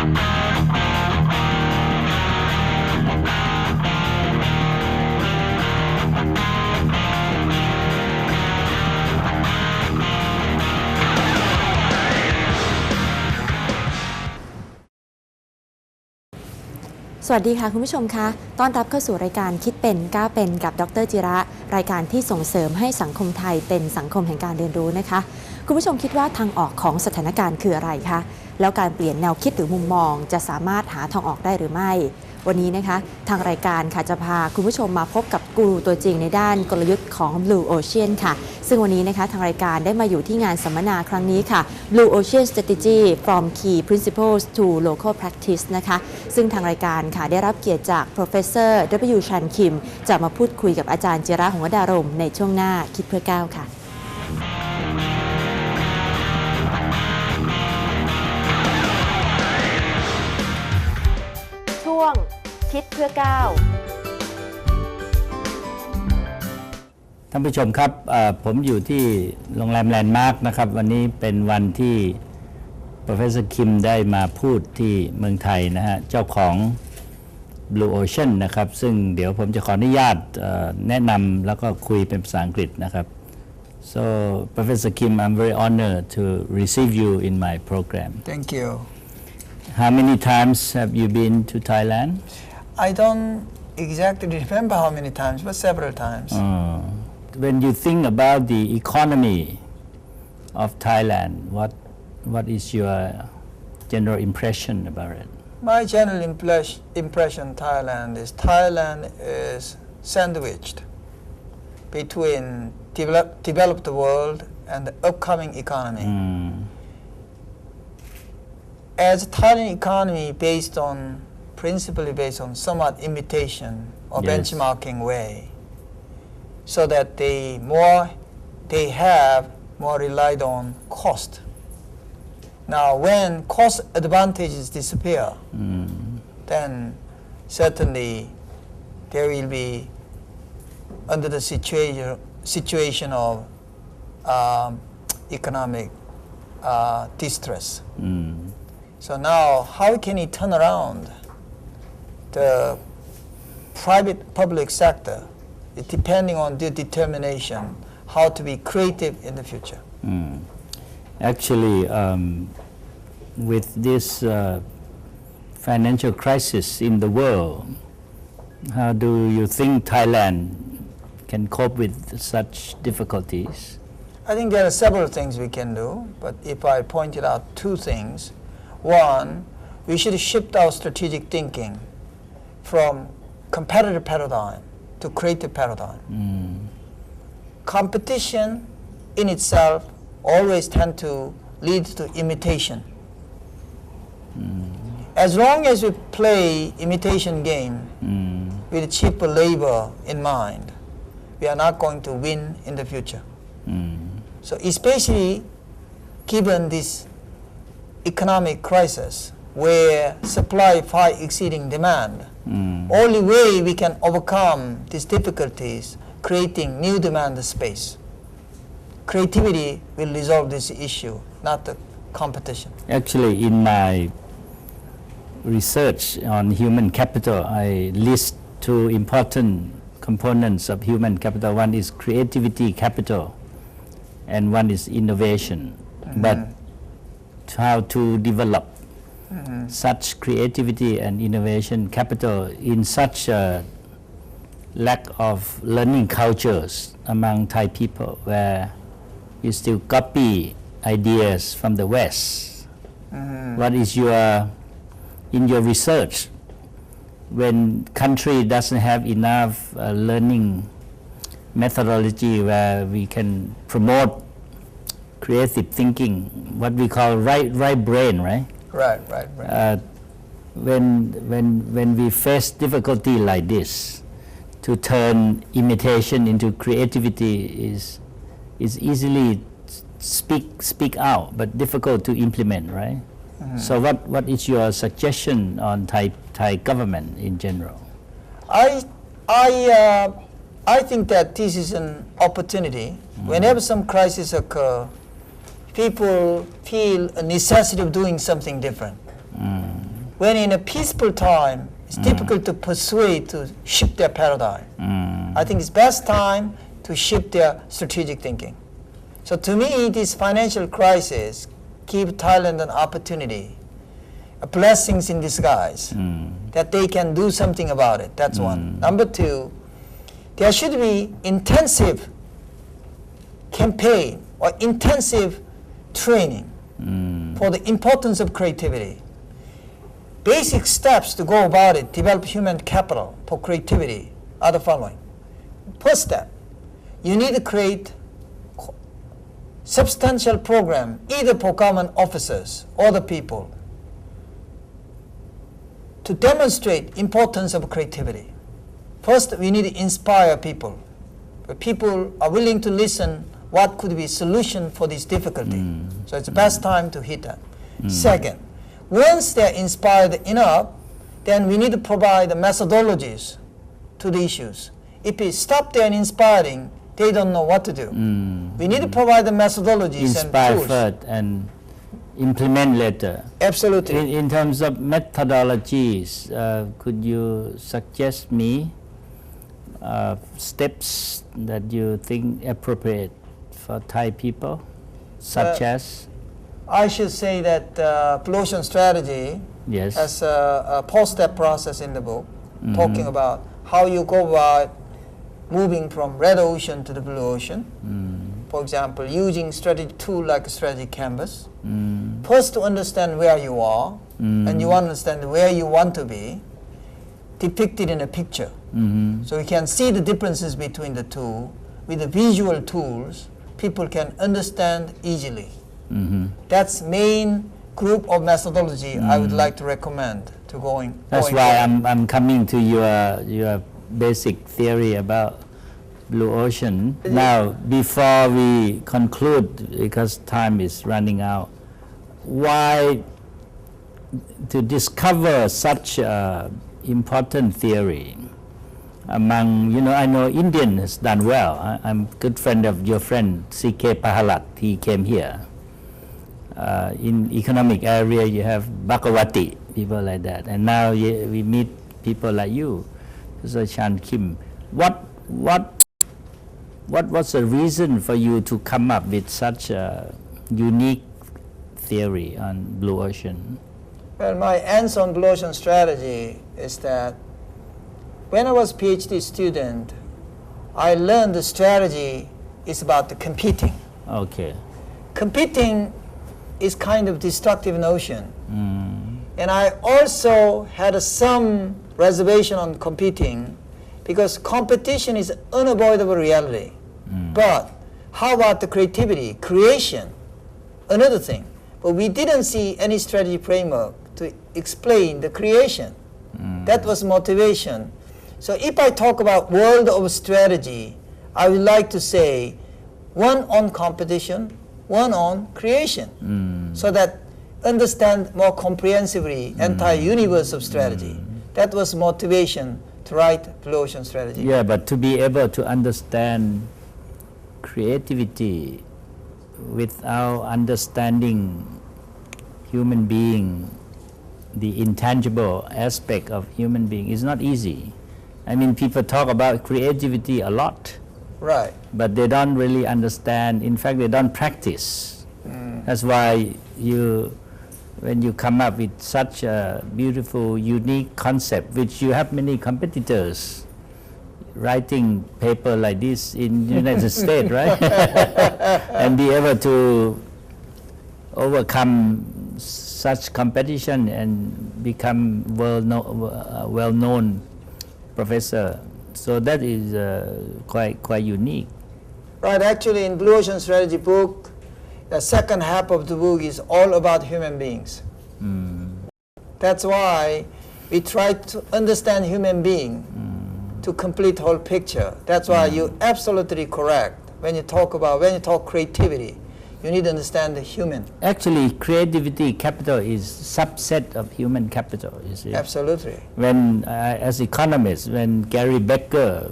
สวัสดีค่ะคุณผู้ชมคะต้อนรับเข้าสู่รายการคิดเป็นก้าวเป็นกับดร.จิระรายการที่ส่งเสริมให้สังคมไทยเป็นสังคมแห่งการเรียนรู้นะคะคุณผู้ชมคิดว่าทางออกของสถานการณ์คืออะไรคะแล้วการเปลี่ยนแนวคิดหรือมุมมองจะสามารถหาทางออกได้หรือไม่วันนี้นะคะทางรายการค่ะจะพาคุณผู้ชมมาพบกับกูรูตัวจริงในด้านกลยุทธ์ของ BlueOcean ค่ะซึ่งวันนี้นะคะทางรายการได้มาอยู่ที่งานสัมมนาครั้งนี้ค่ะ BlueOcean Strategy from Key Principles to Local Practice นะคะซึ่งทางรายการค่ะได้รับเกียรติจาก Professor W. Chan Kim จะมาพูดคุยกับอาจารย์จิระ หงส์วดารมณ์ในช่วงหน้าคิดเพื่อก้าวค่ะช่วงคิดเพื่อก้าวท่านผู้ชมครับผมอยู่ที่โรงแรมแลนด์มาร์คนะครับวันนี้เป็นวันที่ Professor Kim ได้มาพูดที่เมืองไทยนะฮะเจ้าของ BlueOcean นะครับซึ่งเดี๋ยวผมจะขออนุญาตแนะนำแล้วก็คุยเป็นภาษาอังกฤษนะครับ So Professor Kim, I'm very honored to receive you in my program. Thank you. How many times have you been to Thailand? I don't exactly remember how many times, but several times. When you think about the economy of Thailand, what is your general impression about it? My general impression Thailand is sandwiched between developed world and the upcoming economy. As Thailand economy principally based on somewhat imitation or benchmarking way, so that they have more relied on cost. Now, when cost advantages disappear, then certainly there will be under the situation of economic distress. So now, how can we turn around the private-public sector? Depending on their determination, how to be creative in the future. Actually, with this financial crisis in the world, how do you think Thailand can cope with such difficulties? I think there are several things we can do, but if I pointed out two things, one, we should shift our strategic thinking from competitive paradigm to creative paradigm. Competition in itself always tend to lead to imitation. As long as we play imitation game with cheaper labor in mind, we are not going to win in the future. So especially given this economic crisis where supply far exceeding demand, only way we can overcome these difficulties, creating new demand space. Creativity will resolve this issue, not the competition. Actually, in my research on human capital, I list two important components of human capital. One is creativity capital, and one is innovation. But how to develop such creativity and innovation capital in such a lack of learning cultures among Thai people, where you still copy ideas from the West. What is in your research, when country doesn't have enough learning methodology where we can promote creative thinking, what we call right brain, right? Right. When we face difficulty like this, to turn imitation into creativity is easily speak out, but difficult to implement, right? So what is your suggestion on Thai government in general? I think that this is an opportunity. Whenever some crisis occur, people feel a necessity of doing something different. when in a peaceful time, it's difficult to persuade to shift their paradigm. I think it's best time to shift their strategic thinking. So to me, this financial crisis give Thailand an opportunity, a blessings in disguise, that they can do something about it. That's one. Number two, there should be intensive campaign or intensive training for the importance of creativity. Basic steps to go about it, develop human capital for creativity are the following. First step, you need to create substantial program either for government officers or the people to demonstrate importance of creativity. First, we need to inspire people. But people are willing to listen what could be solution for this difficulty. So it's the best time to hit that. Second, once they're inspired enough, then we need to provide the methodologies to the issues. If we stop there and inspiring, they don't know what to do. We need to provide the methodologies Inspire and tools. first and implement later. Absolutely. In terms of methodologies, could you suggest me steps that you think appropriate for Thai people, such as? I should say that BlueOcean strategy Yes. has a four-step process in the book, talking about how you go about moving from red ocean to the blue ocean. For example, using strategy tool like a strategy canvas. First, to understand where you are, and you understand where you want to be, depicted in a picture. So you can see the differences between the two. With the visual tools, people can understand easily. That's main group of methodology I would like to recommend to going. That's going why forward. I'm coming to your basic theory about blue ocean. Now, before we conclude, because time is running out, why to discover such important theory among, I know Indian has done well. I'm a good friend of your friend C.K. Pahalat. He came here. In economic area, you have Bhagawati, people like that. And now we meet people like you, Professor Chan Kim. What was the reason for you to come up with such a unique theory on blue ocean? Well, my answer on BlueOcean strategy is that when I was PhD student, I learned the strategy is about the competing. Okay. Competing is kind of destructive notion. And I also had some reservation on competing because competition is unavoidable reality. But how about the creativity, creation, another thing. But we didn't see any strategy framework to explain the creation. That was motivation. So if I talk about world of strategy, I would like to say one on competition, one on creation, so that understand more comprehensively entire universe of strategy. That was motivation to write BlueOcean strategy. Yeah, but to be able to understand creativity without understanding human being, the intangible aspect of human being is not easy. I mean, people talk about creativity a lot, Right. but they don't really understand. In fact, they don't practice. That's why when you come up with such a beautiful, unique concept, which you have many competitors writing paper like this in the United States, right? And be able to overcome such competition and become well-known professor. So that is quite unique. Right, actually in BlueOcean strategy book, the second half of the book is all about human beings. That's why we try to understand human being to complete whole picture. That's why you're absolutely correct. When you talk creativity, you need to understand the human. Actually, creativity capital is subset of human capital, you see. Absolutely. When, as economists, when Gary Becker